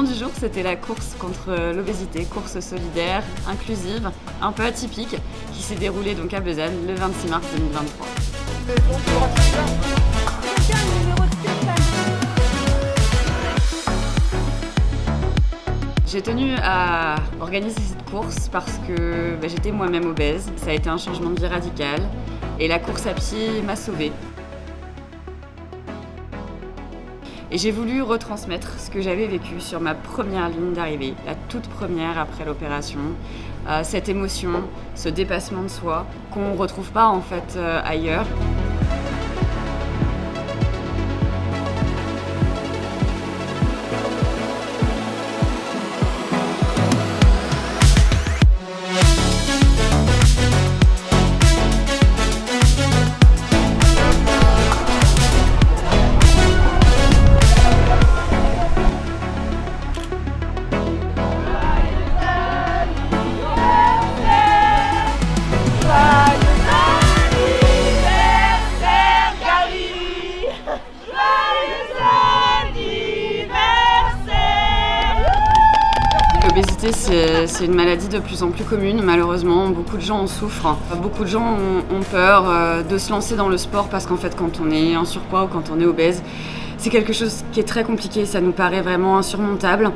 du jour, c'était la course contre l'obésité, course solidaire, inclusive, un peu atypique, qui s'est déroulée donc à Besançon le 26 mars 2023. J'ai tenu à organiser cette course parce que j'étais moi-même obèse. Ça a été un changement de vie radical et la course à pied m'a sauvée. Et j'ai voulu retransmettre ce que j'avais vécu sur ma première ligne d'arrivée, la toute première après l'opération. Cette émotion, ce dépassement de soi qu'on ne retrouve pas en fait ailleurs. L'obésité, c'est une maladie de plus en plus commune, malheureusement. Beaucoup de gens en souffrent. Beaucoup de gens ont peur de se lancer dans le sport parce qu'en fait, quand on est en surpoids ou quand on est obèse, c'est quelque chose qui est très compliqué. Ça nous paraît vraiment insurmontable.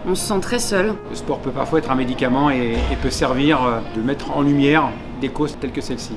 On se sent très seul. Le sport peut parfois être un médicament et peut servir de mettre en lumière des causes telles que celle-ci.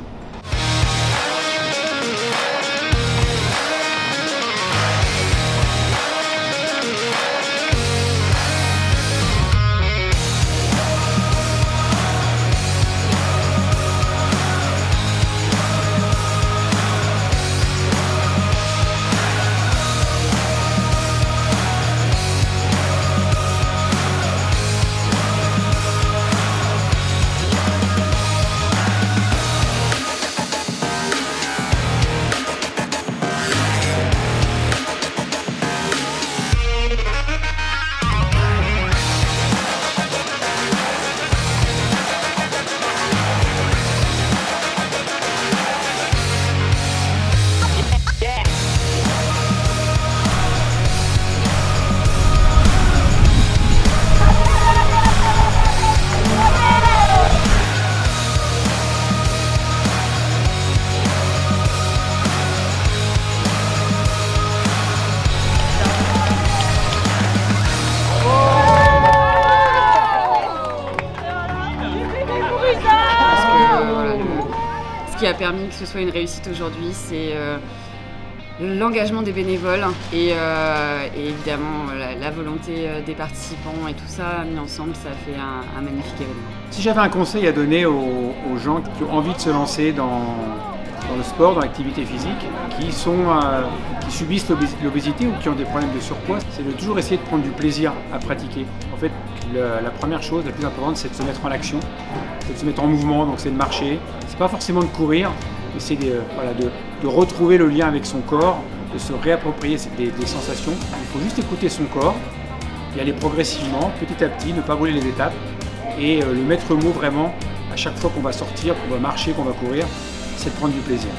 Ce qui a permis que ce soit une réussite aujourd'hui, c'est l'engagement des bénévoles et évidemment la volonté des participants et tout ça mis ensemble, ça fait un magnifique événement. Si j'avais un conseil à donner aux gens qui ont envie de se lancer dans le sport, dans l'activité physique, qui subissent l'obésité ou qui ont des problèmes de surpoids, c'est de toujours essayer de prendre du plaisir à pratiquer. En fait, la première chose, la plus importante, c'est de se mettre en action, c'est de se mettre en mouvement, donc c'est de marcher. C'est pas forcément de courir, mais c'est de retrouver le lien avec son corps, de se réapproprier des sensations. Il faut juste écouter son corps, y aller progressivement, petit à petit, ne pas brûler les étapes et le maître mot vraiment à chaque fois qu'on va sortir, qu'on va marcher, qu'on va courir, c'est de prendre du plaisir.